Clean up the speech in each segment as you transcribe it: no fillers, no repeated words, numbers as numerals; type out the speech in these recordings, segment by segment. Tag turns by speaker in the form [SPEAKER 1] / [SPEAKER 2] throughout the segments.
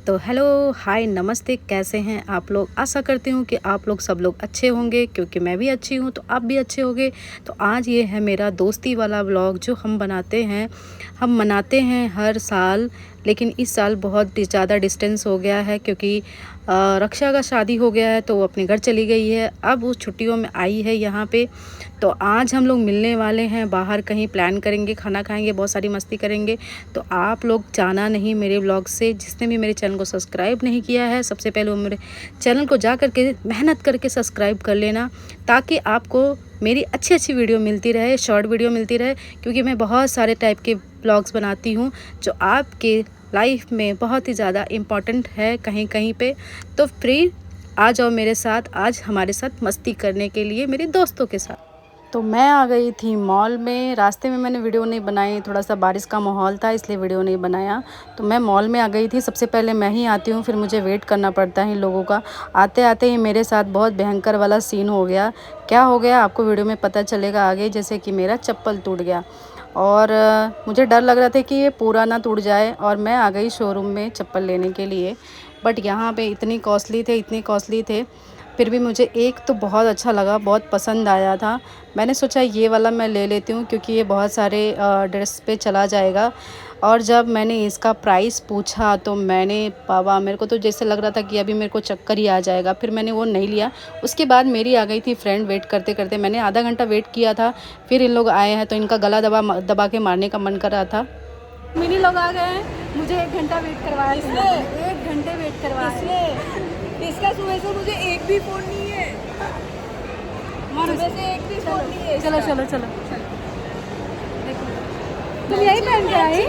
[SPEAKER 1] तो hello hi नमस्ते, कैसे हैं आप लोग। आशा करती हूँ कि आप लोग सब लोग अच्छे होंगे, क्योंकि मैं भी अच्छी हूँ तो आप भी अच्छे होंगे। तो आज ये है मेरा दोस्ती वाला व्लॉग जो हम बनाते हैं, हम मनाते हैं हर साल। लेकिन इस साल बहुत ज़्यादा डिस्टेंस हो गया है, क्योंकि रक्षा का शादी हो गया है तो वो अपने घर चली गई है। अब वो छुट्टियों में आई है यहाँ पे। तो आज हम लोग मिलने वाले हैं, बाहर कहीं प्लान करेंगे, खाना खाएंगे, बहुत सारी मस्ती करेंगे। तो आप लोग जाना नहीं मेरे व्लॉग से। जिसने भी मेरे चैनल को सब्सक्राइब नहीं किया है, सबसे पहले वो मेरे चैनल को जा करके मेहनत करके सब्सक्राइब कर लेना, ताकि आपको मेरी अच्छी अच्छी वीडियो मिलती रहे, शॉर्ट वीडियो मिलती रहे। क्योंकि मैं बहुत सारे टाइप के व्लॉग्स बनाती हूँ जो आपके लाइफ में बहुत ही ज़्यादा इम्पॉर्टेंट है कहीं कहीं पे। तो फिर आ जाओ मेरे साथ, आज हमारे साथ मस्ती करने के लिए मेरे दोस्तों के साथ। तो मैं आ गई थी मॉल में। रास्ते में मैंने वीडियो नहीं बनाई, थोड़ा सा बारिश का माहौल था इसलिए वीडियो नहीं बनाया। तो मैं मॉल में आ गई थी। सबसे पहले मैं ही आती हूँ, फिर मुझे वेट करना पड़ता है इन लोगों का। आते आते ही मेरे साथ बहुत भयंकर वाला सीन हो गया। क्या हो गया आपको वीडियो में पता चलेगा आगे। जैसे कि मेरा चप्पल टूट गया और मुझे डर लग रहा था कि ये पूरा ना टूट जाए, और मैं आ गई शोरूम में चप्पल लेने के लिए। बट यहाँ पे इतनी कॉस्टली थे। फिर भी मुझे एक तो बहुत अच्छा लगा, बहुत पसंद आया था। मैंने सोचा ये वाला मैं ले लेती हूँ, क्योंकि ये बहुत सारे ड्रेस पे चला जाएगा। और जब मैंने इसका प्राइस पूछा तो बाबा, मेरे को तो जैसे लग रहा था कि अभी मेरे को चक्कर ही आ जाएगा। फिर मैंने वो नहीं लिया। उसके बाद मेरी आ गई थी फ्रेंड। वेट करते करते मैंने आधा घंटा वेट किया था। फिर इन लोग आए हैं तो इनका गला दबा के मारने का मन कर रहा था।
[SPEAKER 2] मिनी लोग आ गए हैं। मुझे 1 घंटा वेट करवाया, इसलिए 1 घंटे वेट करवाया, इसलिए इसका सुबह से मुझे एक भी फोन नहीं है। सुबह से एक भी फोन नहीं है। चलो चलो चलो देखो, तुम यही पहन के आई।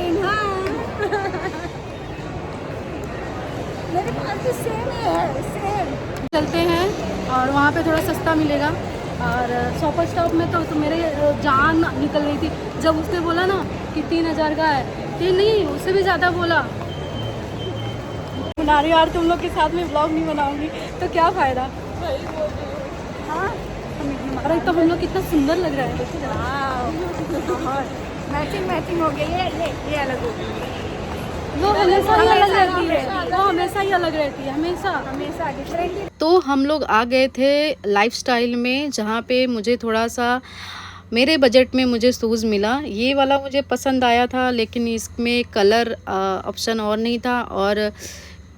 [SPEAKER 2] मेरे पास भी सेम है, सेम। चलते हैं और वहाँ पे थोड़ा सस्ता मिलेगा। और शॉपर स्टॉप में तो मेरे जान निकल रही थी जब उसने बोला ना कि 3000 का है। 3 नहीं, उससे भी ज़्यादा बोला। बना रही यार, तुम लोग के साथ में व्लॉग नहीं बनाऊंगी तो क्या फ़ायदा। हाँ, अरे तो हम लोग कितना सुंदर लग रहा है। मैचिंग हो गई है। ये अलग हो गई। वो हमेशा ही अलग रहती है, वो हमेशा ही अलग रहती है, हमेशा डिफरेंट।
[SPEAKER 1] तो हम लोग आ गए थे लाइफस्टाइल में, जहाँ पे मुझे थोड़ा सा मेरे बजट में मुझे शूज़ मिला। ये वाला मुझे पसंद आया था, लेकिन इसमें कलर ऑप्शन और नहीं था और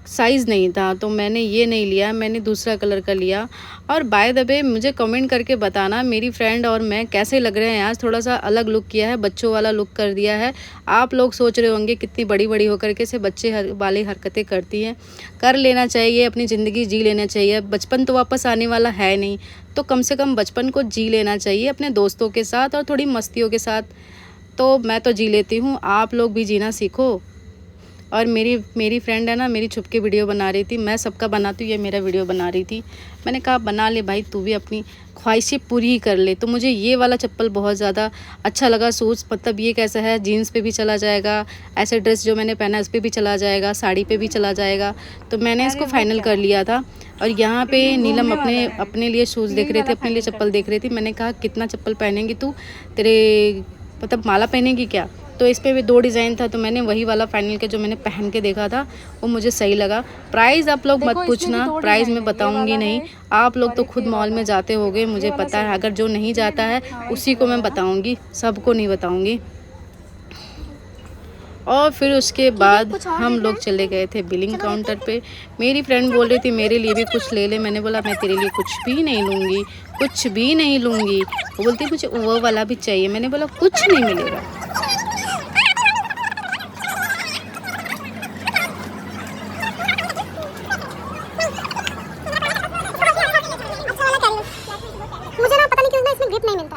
[SPEAKER 1] साइज़ नहीं था, तो मैंने ये नहीं लिया, मैंने दूसरा कलर का लिया। और बाय द वे मुझे कमेंट करके बताना मेरी फ्रेंड और मैं कैसे लग रहे हैं। आज थोड़ा सा अलग लुक किया है, बच्चों वाला लुक कर दिया है। आप लोग सोच रहे होंगे कितनी बड़ी बड़ी होकर के से बच्चे वाली हरकतें करती हैं। कर लेना चाहिए, अपनी ज़िंदगी जी लेना चाहिए। बचपन तो वापस आने वाला है नहीं, तो कम से कम बचपन को जी लेना चाहिए अपने दोस्तों के साथ और थोड़ी मस्तियों के साथ। तो मैं तो जी लेती हूँ, आप लोग भी जीना सीखो। और मेरी फ्रेंड है ना, मेरी छुप के वीडियो बना रही थी। मैं सबका बनाती हूँ, ये मेरा वीडियो बना रही थी। मैंने कहा बना ले भाई, तू भी अपनी ख्वाहिशें पूरी ही कर ले। तो मुझे ये वाला चप्पल बहुत ज़्यादा अच्छा लगा। शूज़ मतलब ये कैसा है, जीन्स पे भी चला जाएगा, ऐसे ड्रेस जो मैंने पहना इस पर भी चला जाएगा, साड़ी पे भी चला जाएगा। तो मैंने इसको फाइनल कर लिया था। और यहाँ पे नीलम अपने लिए शूज़ देख रहे थे, अपने लिए चप्पल देख रही थी। मैंने कहा कितना चप्पल पहनेंगी तू, तेरे मतलब माला पहनेगी क्या। तो इस पे भी 2 डिज़ाइन था, तो मैंने वही वाला फाइनल के जो मैंने पहन के देखा था वो मुझे सही लगा। प्राइस आप लोग मत पूछना, प्राइस मैं बताऊंगी नहीं। आप लोग तो खुद मॉल में जाते होगे, मुझे पता है। अगर जो नहीं जाता है उसी को मैं बताऊंगी, सबको नहीं बताऊंगी। और फिर उसके बाद हम लोग चले गए थे बिलिंग काउंटर पे। मेरी फ्रेंड बोल रही थी मेरे लिए भी कुछ ले ले। मैंने बोला मैं तेरे लिए कुछ भी नहीं लूँगी, कुछ भी नहीं लूँगी। वो बोलती मुझे वो वाला भी चाहिए। मैंने बोला कुछ नहीं मिलेगा।
[SPEAKER 3] मुझे ना पता नहीं क्यों इसमें ग्रिप नहीं मिलता।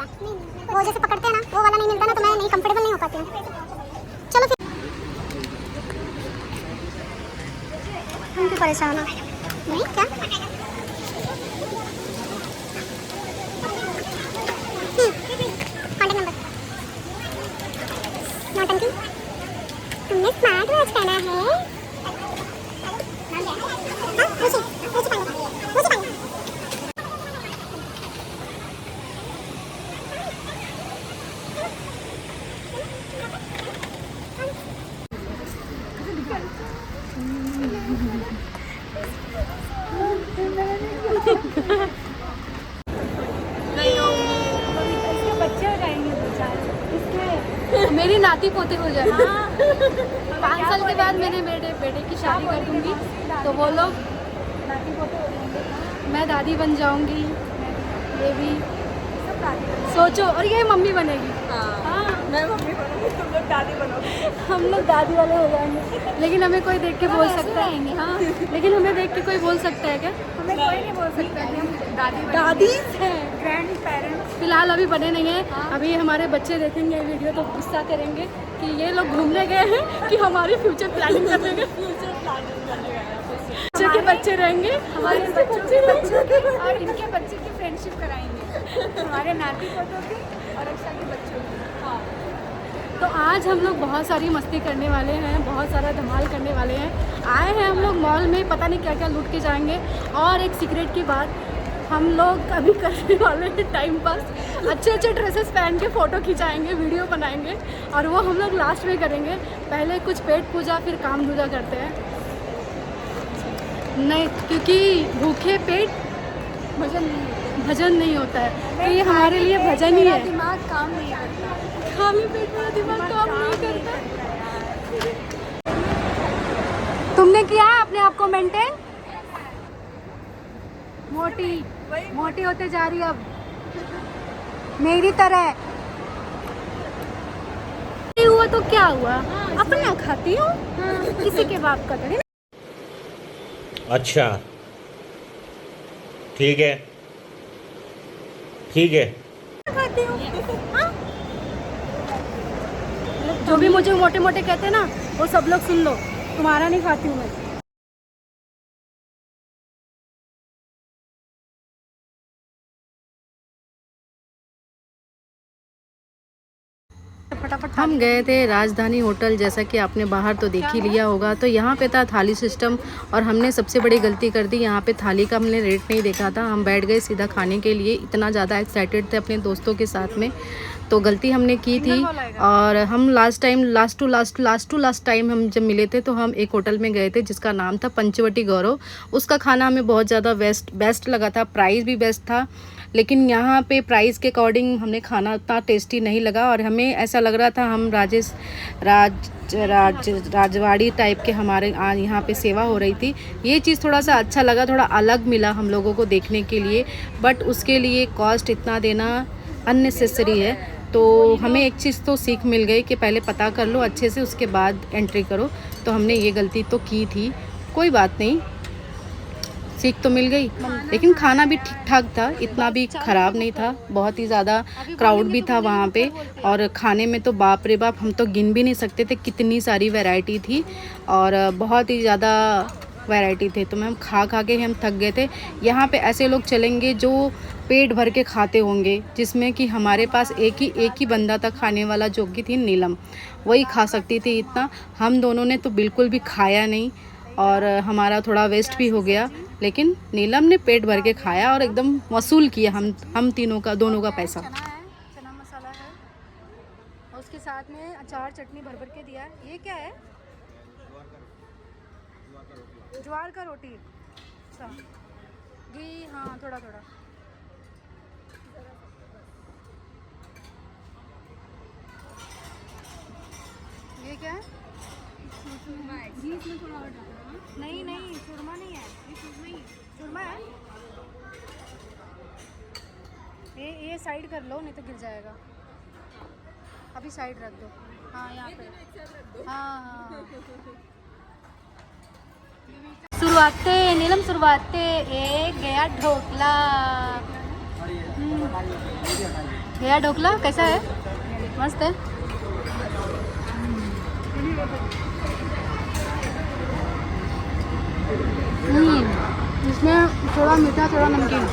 [SPEAKER 3] वो जैसे पकड़ते हैं ना, वो वाला नहीं मिलता ना, तो मैं नहीं कंफर्टेबल नहीं हो पाती हूँ। चलो फिर क्यों परेशान हो? नहीं क्या कॉन्टेक्ट नंबर नौटंकी। तुमने स्मार्ट वॉच पहना है। हाँ, रुचि पाएंगे।
[SPEAKER 2] नाती पोते हो जाए। 5 साल के बाद मैंने मेरे बेटे की शादी कर दूँगी तो वो लोग नाती पोते हो जाएंगे, मैं दादी बन जाऊँगी, ये भी सोचो। और ये मम्मी बनेगी। हाँ
[SPEAKER 4] मैं मम्मी बनूंगी, तुम लोग दादी बनोगे।
[SPEAKER 2] हम लोग दादी वाले हो जाएंगे। लेकिन हमें कोई देख के बोल सकता है। हाँ लेकिन हमें देख के कोई बोल सकता है क्या?
[SPEAKER 4] हमें कोई नहीं बोल सकता कि हम
[SPEAKER 2] दादी हैं।
[SPEAKER 4] Grand parents.
[SPEAKER 2] फिलहाल अभी बने नहीं है। अभी हमारे बच्चे देखेंगे वीडियो तो गुस्सा करेंगे कि ये लोग घूमने गए हैं कि हमारी फ्यूचर प्लानिंग करने गए। बच्चे के बच्चे रहेंगे, हमारे बच्चे
[SPEAKER 4] और इनके बच्चे की फ्रेंडशिप कराएंगे, हमारे नाती पोतों की और अक्षा के बच्चों की। हाँ
[SPEAKER 2] तो आज हम लोग बहुत सारी मस्ती करने वाले हैं, बहुत सारा धमाल करने वाले हैं। आए हैं हम लोग मॉल में, पता नहीं क्या क्या लूट के जाएंगे। और एक सीक्रेट की बात, हम लोग अभी करने वाले हैं टाइम पास। अच्छे अच्छे ड्रेसेस पहन के फ़ोटो खिंचाएंगे, वीडियो बनाएंगे और वो हम लोग लास्ट में करेंगे। पहले कुछ पेट पूजा फिर काम धंधा करते हैं। नहीं, क्योंकि भूखे पेट भजन नहीं होता है, तो ये हमारे लिए भजन ही है।
[SPEAKER 4] दिमाग काम नहीं करता,
[SPEAKER 2] खाली पेट मेरा दिमाग काम नहीं करता। तुमने किया है अपने आप को मेंटेन? मोटी होते जा रही अब मेरी तरह। नहीं हुआ तो क्या हुआ, अपना खाती हूँ, किसी के बाप का तो।
[SPEAKER 5] अच्छा ठीक है ठीक है।
[SPEAKER 2] खाती हूँ। हाँ? जो भी मुझे मोटे मोटे कहते हैं ना, वो सब लोग सुन लो, तुम्हारा नहीं खाती हूँ मैं।
[SPEAKER 1] हम गए थे राजधानी होटल, जैसा कि आपने बाहर तो देख ही लिया होगा। तो यहाँ पे था थाली सिस्टम और हमने सबसे बड़ी गलती कर दी, यहाँ पे थाली का हमने रेट नहीं देखा था। हम बैठ गए सीधा खाने के लिए, इतना ज़्यादा एक्साइटेड थे अपने दोस्तों के साथ में, तो गलती हमने की थी। और हम लास्ट टाइम हम जब मिले थे तो हम एक होटल में गए थे जिसका नाम था पंचवटी गौरव। उसका खाना हमें बहुत ज़्यादा बेस्ट लगा था, प्राइस भी बेस्ट था। लेकिन यहाँ पे प्राइस के अकॉर्डिंग हमने खाना उतना टेस्टी नहीं लगा और हमें ऐसा लग रहा था हम राजवाड़ी टाइप के हमारे यहाँ पे सेवा हो रही थी। ये चीज़ थोड़ा सा अच्छा लगा, थोड़ा अलग मिला हम लोगों को देखने के लिए, बट उसके लिए कॉस्ट इतना देना अननेसेसरी है। तो हमें एक चीज़ तो सीख मिल गई कि पहले पता कर लो अच्छे से, उसके बाद एंट्री करो। तो हमने ये गलती तो की थी, कोई बात नहीं, सीख तो मिल गई। लेकिन खाना भी ठीक ठाक था, इतना भी ख़राब नहीं था। बहुत ही ज़्यादा क्राउड भी था वहाँ पे और खाने में तो बाप रे बाप, हम तो गिन भी नहीं सकते थे, कितनी सारी वैरायटी थी और बहुत ही ज़्यादा वैरायटी थे। तो हम खा के हम थक गए थे। यहाँ पे ऐसे लोग चलेंगे जो पेट भर के खाते होंगे, जिसमें कि हमारे पास एक ही बंदा था खाने वाला, जो कि थी नीलम, वही खा सकती थी इतना। हम दोनों ने तो बिल्कुल भी खाया नहीं और हमारा थोड़ा वेस्ट भी हो गया। लेकिन नीलम ने पेट भर के खाया और एकदम वसूल किया हम दोनों का पैसा।
[SPEAKER 2] चना मसाला है और उसके साथ में अचार चटनी भर के दिया है। ये क्या है? ज्वार का रोटी। अच्छा घी, हाँ थोड़ा थोड़ा। ये क्या है? घी इसमें थोड़ा और डालना। नहीं चूरमा नहीं है, ये चूरमा है। ये साइड कर लो, नहीं तो गिर जाएगा। अभी साइड रख दो। हाँ यहाँ पे, हाँ। नीलम शुरुआते एक गया ढोकला। गया ढोकला कैसा है? मस्त है। इसमें थोड़ा मीठा थोड़ा नमकीन।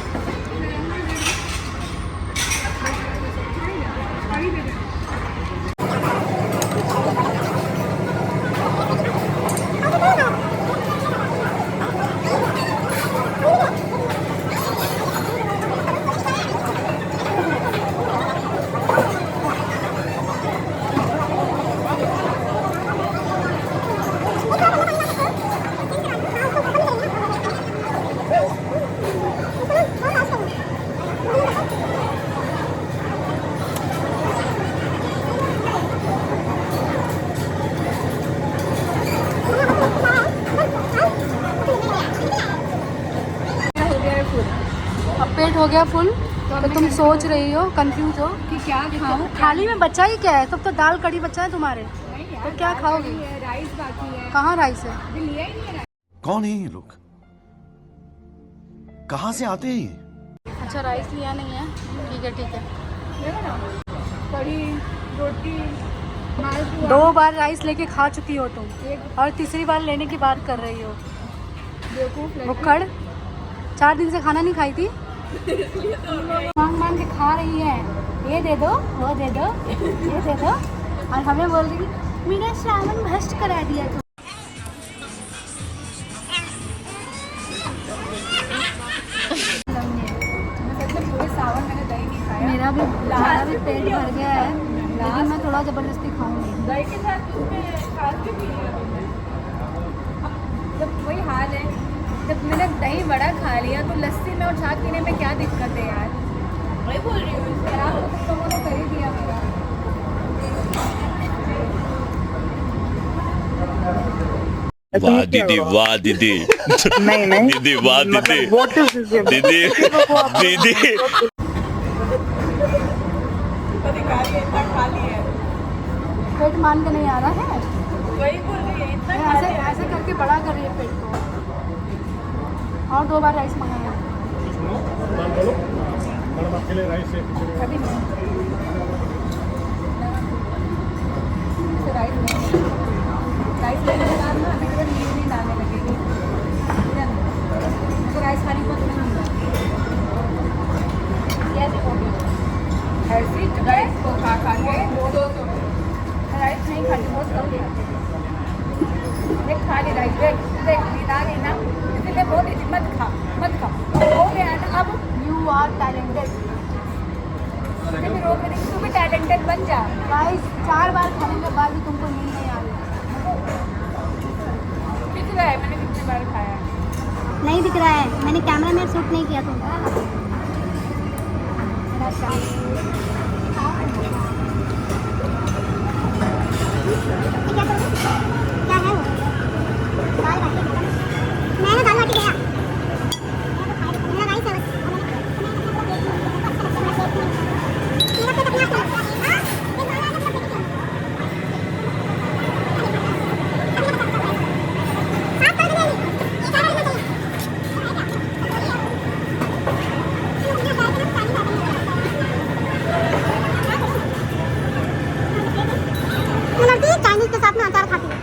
[SPEAKER 1] हो गया फुल, तो तुम सोच रही हो, कंफ्यूज हो
[SPEAKER 2] कि क्या खाऊं।
[SPEAKER 1] थाली में बचा ही क्या है? तब तो दाल कड़ी बचा है तुम्हारे,
[SPEAKER 2] नहीं यार,
[SPEAKER 1] तो क्या
[SPEAKER 2] दाल
[SPEAKER 1] खाओगी?
[SPEAKER 2] कड़ी है, राइस बाकी है।
[SPEAKER 1] कहाँ राइस है?
[SPEAKER 2] अभी लिया ही नहीं है राइस।
[SPEAKER 6] कौन है ये लोग? कहाँ से आते हैं ये?
[SPEAKER 1] अच्छा राइस लिया नहीं है, ठीक है ठीक है।
[SPEAKER 2] देखो ना, कड़ी, रोटी, मालपुआ।
[SPEAKER 1] 2 बार राइस लेके खा चुकी हो तुम,
[SPEAKER 2] एक
[SPEAKER 1] और तीसरी बार लेने की बात कर रही हो।
[SPEAKER 2] बेवकूफ लड़की।
[SPEAKER 1] भुक्खड़ 4 दिन से खाना नहीं खाई थी, मांग मांग के खा रही है, ये दे दो, वो दे दो, ये दे दो, और हमें बोल रही मेरा सावन भ्रष्ट करा दिया तुम।
[SPEAKER 2] पूरे सावन मैंने दही नहीं खाया।
[SPEAKER 1] मेरा भी पेट भर गया है, लेकिन मैं थोड़ा ज़बरदस्ती खाऊंगी।
[SPEAKER 2] दही के साथ उसमें खास भी पी लिया तुमने। अब जब वही हाल है, जब मैंने दही बड़ा खा लिया तो लस्सी में और छाछ पीने में क्या दिक्कत है यार? वही बोल रही हूँ यार, वो तो तुम लोगों ने कर ही दिया मेरा।
[SPEAKER 7] वाह दीदी, वाह दीदी,
[SPEAKER 8] नहीं नहीं
[SPEAKER 7] दीदी वाह दीदी,
[SPEAKER 8] व्हाट इज दिस?
[SPEAKER 7] दीदी दीदी
[SPEAKER 2] अधिकारी इतना खा लिया है,
[SPEAKER 1] पेट मान के नहीं आ रहा है,
[SPEAKER 2] वही बोल रही है इतना खा
[SPEAKER 1] ऐसे
[SPEAKER 2] लिया है।
[SPEAKER 1] ऐसे करके बड़ा कर रही है पेट को। और 2 बार राइस मंगाया।
[SPEAKER 2] कभी नहीं राइस नहीं, राइस लेने के बाद ना मेरे को नींद आने लगेगी। मुझे राइस खाने को नहीं मिला, कैसे हो गया ऐसी राइस को खा खा के 200 राइस नहीं खाती, बहुत कम खाती। देख खा ली राइस, देख देख नींद आ गई ना, इसलिए बोल रही थी मत खा मत खा, हो गया ना। अब
[SPEAKER 1] यू आर टैलेंटेड
[SPEAKER 2] मुझे भी रोक रही, तू भी टैलेंटेड बन जा।
[SPEAKER 1] गाइस, 4 बार खाने के बाद भी तुमको नींद नहीं आ रही।
[SPEAKER 2] दिख रहा है मैंने कितनी बार खाया है।
[SPEAKER 3] नहीं दिख रहा है, मैंने कैमरा में शूट नहीं किया तुमको। क्या है वो? दाल बाटी। मैंने दाल बाटी दिया। मेरा राइस है बस। मेरा पेट अपने आप में। हाँ? ये दाल है मतलब पेट में। साफ कर दे मेरी। ये सारा करना चाहिए। मैं लड़की चाइनीज के साथ में अचार खाती हूँ।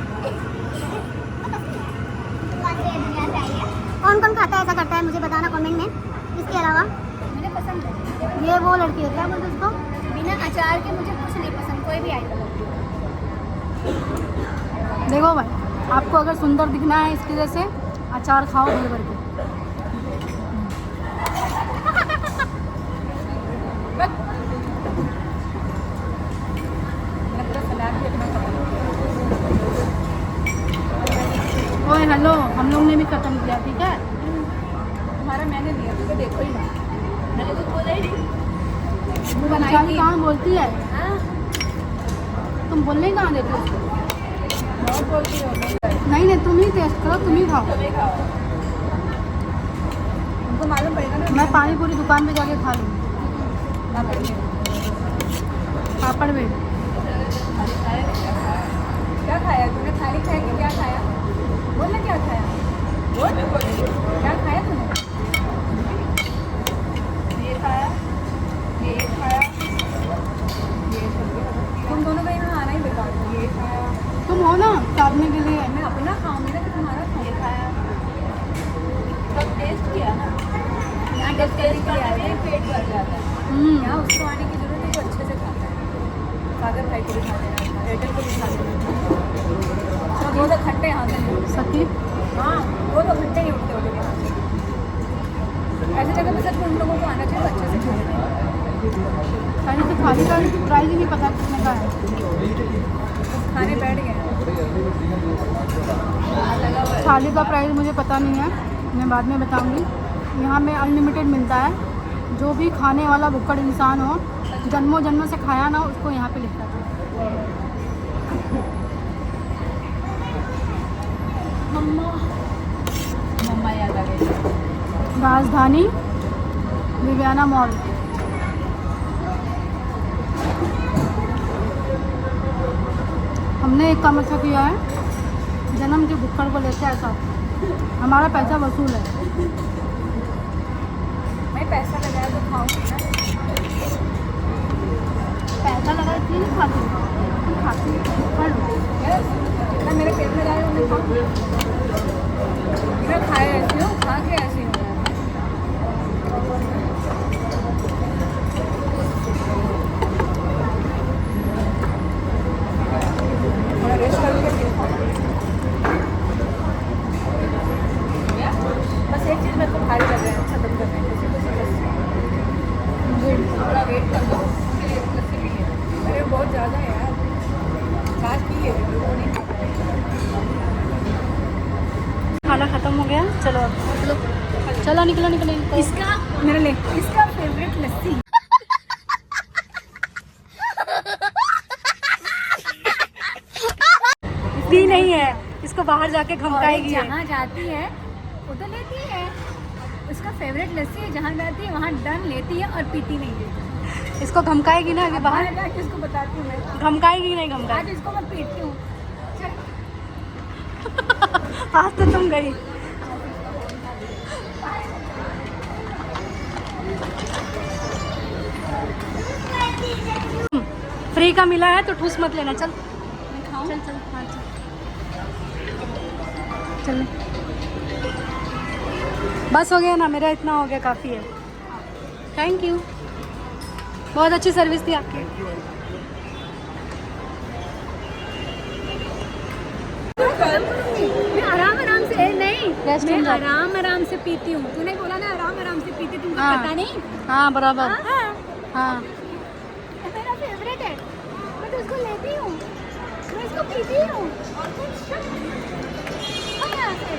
[SPEAKER 3] कौन कौन खाता है ऐसा करता है मुझे बताना कमेंट में। इसके अलावा
[SPEAKER 4] मुझे पसंद है,
[SPEAKER 3] ये वो लड़की है, क्या बोलते उसको?
[SPEAKER 4] बिना अचार के मुझे कुछ नहीं पसंद, कोई भी आइटम।
[SPEAKER 1] देखो भाई, आपको अगर सुंदर दिखना है इसकी वजह से अचार खाओ भर भर के। ओए हेलो, हम लोग ने भी खत्म किया, ठीक है?
[SPEAKER 2] तुम्हारा मैंने लिया, तुझे देखो ही ना, मैंने कुछ बोला ही नहीं।
[SPEAKER 1] वो बेचारी कहाँ बोलती है,
[SPEAKER 2] हाँ?
[SPEAKER 1] तुम बोलने कहाँ देती हो?
[SPEAKER 2] बहुत बोलती हो
[SPEAKER 1] नहीं नहीं, तुम ही टेस्ट करो, तुम ही खाओ।
[SPEAKER 2] तुम्हें खाओ, तुमको मालूम पड़ेगा ना।
[SPEAKER 1] मैं पानी पूरी दुकान पे जाके खा लूँगी,
[SPEAKER 2] पापड़ में
[SPEAKER 1] पापड़ में।
[SPEAKER 2] क्या खाया तूने? थाली खाया कि क्या खाया? बोल ना क्या खाया, बोल क्या खाया तूने? ये खाया, ये खाया, ये तुम दोनों का यहाँ आना ही बेकार है। ये खाया,
[SPEAKER 1] तुम हो ना साधने के लिए।
[SPEAKER 2] मैं अपना खाऊंगी ना कि तुम्हारा खाऊं। ये खाया, सब टेस्ट किया ना, यहाँ टेस्ट किया है, पेट भर जाता है। यहाँ उसको आने की जरूरत है जो अच्छे से खाता है। सागर भाई को भी खा लेना, एयरटेल को भी खा लेना। तो 2 घंटे यहाँ से नहीं उठते।
[SPEAKER 1] सखी,
[SPEAKER 2] हाँ, 2 घंटे नहीं उठते हो लोग यहाँ से। ऐसी जगह पे सच में उन लोगों को आना चाहिए, अच्छे से खाना।
[SPEAKER 1] पहले तो थाली का प्राइस ही नहीं पता कितने का है।
[SPEAKER 2] बस खाने बैठ गए हैं। लगा हुआ है।
[SPEAKER 1] थाली का प्राइस मुझे पता नहीं है, मैं बाद में बताऊंगी। यहाँ में अनलिमिटेड मिलता है, जो भी खाने वाला भुक्कड़ इंसान हो, जन्मों जन्मों से खाया ना, उसको यहाँ पे लिखता है।
[SPEAKER 2] मम्मा याद आ गई।
[SPEAKER 1] राजधानी
[SPEAKER 2] विवियाना मॉल। हमने एक काम अच्छा किया है, जन्म के भुक्कड़ को लेते ऐसा हमारा पैसा वसूल है।
[SPEAKER 4] मैं पैसा लगाया तो खाऊंगी ना।
[SPEAKER 2] पैसा लगा इसलिए नहीं खाती, खाती कर लो।
[SPEAKER 4] जितना मेरे पेट में जाए मैं खाऊंगी। मैं खाए ऐसी हूँ, खा के ऐसी हूँ। थोड़ा रेस्ट करके फिर खाऊंगी। बस एक चीज़ मेरे को भारी लग रहा है खत्म करने में, मुझे थोड़ा वेट कर दो, फिर एक लस्सी भी है। अरे बहुत ज़्यादा है यार, छाछ पी ले लोगों ने।
[SPEAKER 2] खाना ख़त्म हो गया, चलो अब चलो चलो निकलो निकलो निकलो।
[SPEAKER 4] इसका मेरे लिए इसका फेवरेट लस्सी
[SPEAKER 2] भी नहीं है, इसको बाहर जाके घमकाएगी।
[SPEAKER 4] जहाँ जाती है वो तो लेती है। उसका फेवरेट लस्सी है, जहाँ जाती है वहाँ डन लेती है और पीती नहीं है।
[SPEAKER 2] इसको घमकाएगी ना अभी बाहर,
[SPEAKER 4] बाहर जाके उसको बताती हूँ मैं,
[SPEAKER 2] घमकाएगी नहीं घमकाएगी।
[SPEAKER 4] आज इसको मैं पीटती हूँ।
[SPEAKER 2] आज तो तुम गई। फ्री का मिला है तो ठूस मत लेना। चल चल चल हाँ चल बस हो गया ना, मेरा इतना हो गया, काफ़ी है। थैंक यू, बहुत अच्छी सर्विस थी आपकी।
[SPEAKER 4] मैं आराम आराम से नहीं,
[SPEAKER 2] रेस्टोरेंट
[SPEAKER 4] मैं आराम आराम से पीती हूँ। तूने बोला ना आराम आराम से पीती, तुमको
[SPEAKER 2] हाँ।
[SPEAKER 4] पता नहीं?
[SPEAKER 2] हाँ बराबर।
[SPEAKER 4] हाँ,
[SPEAKER 2] हाँ
[SPEAKER 4] मेरा फेवरेट है, मैं तो उसको लेती हूँ, मैं इसको पीती हूँ। और यहाँ से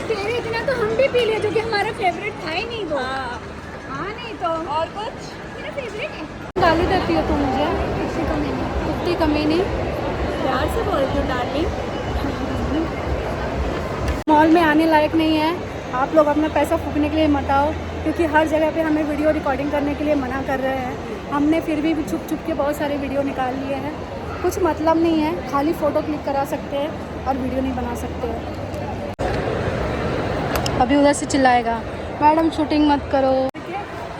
[SPEAKER 4] तेरे इतना तो हम भी पी लिए, जो कि हमारा फेवरेट था ही नहीं। तो हाँ नहीं तो और कुछ मेरा फेवरेट है।
[SPEAKER 2] गाली देती हो तुम मुझे,
[SPEAKER 4] किसी को नहीं,
[SPEAKER 2] इतनी कमी नहीं।
[SPEAKER 4] प्यार से बोलती हूँ डार्लिंग।
[SPEAKER 2] मॉल में आने लायक नहीं है। आप लोग अपना पैसा फूकने के लिए मत आओ, क्योंकि हर जगह पे हमें वीडियो रिकॉर्डिंग करने के लिए मना कर रहे हैं। हमने फिर भी छुप छुप के बहुत सारे वीडियो निकाल लिए हैं। कुछ मतलब नहीं है, खाली फ़ोटो क्लिक करा सकते हैं और वीडियो नहीं बना सकते हैं। अभी उधर से चिल्लाएगा, मैडम शूटिंग मत करो।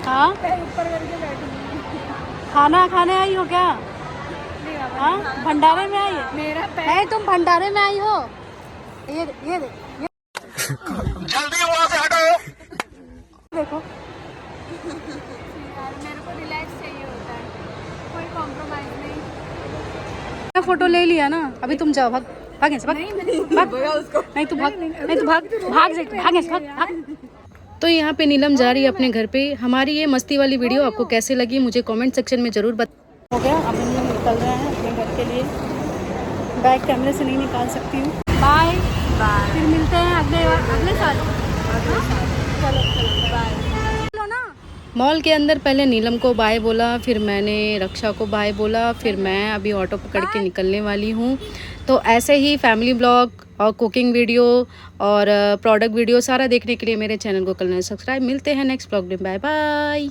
[SPEAKER 2] हाँ
[SPEAKER 4] ऊपर करके बैठूंगी।
[SPEAKER 2] खाना खाने आई हो क्या? हाँ भंडारे में आई है?
[SPEAKER 4] मेरा
[SPEAKER 2] नहीं तुम भंडारे में आई हो? ये
[SPEAKER 6] जल्दी वहां से हटो।
[SPEAKER 2] देखो
[SPEAKER 4] यार मेरे को रिलैक्स चाहिए होता है, कोई कॉम्प्रोमाइज़ नहीं।
[SPEAKER 2] फोटो ले लिया ना, अभी तुम जाओ, भाग भाग ऐसे, भाग नहीं तू भाग, नहीं तू भाग भाग से, भाग ऐसे, भाग भाग।
[SPEAKER 1] तो यहाँ पे नीलम जा रही है अपने घर पे। हमारी ये मस्ती वाली वीडियो आपको कैसे लगी मुझे कमेंट सेक्शन में ज़रूर
[SPEAKER 2] हो गया। अब हम लोग निकल रहे हैं अपने घर के लिए। बैग कैमरे से नहीं निकाल सकती हूँ। बाय बाय, फिर मिलते हैं अगले साल। चलो बाय। चलो ना।
[SPEAKER 1] मॉल के अंदर पहले नीलम को बाय बोला, फिर मैंने रक्षा को बाय बोला, फिर मैं अभी ऑटो पकड़ के निकलने वाली हूँ। तो ऐसे ही फैमिली ब्लॉग और कुकिंग वीडियो और प्रोडक्ट वीडियो सारा देखने के लिए मेरे चैनल को कर लें सब्सक्राइब। मिलते हैं नेक्स्ट ब्लॉग में, बाय बाय।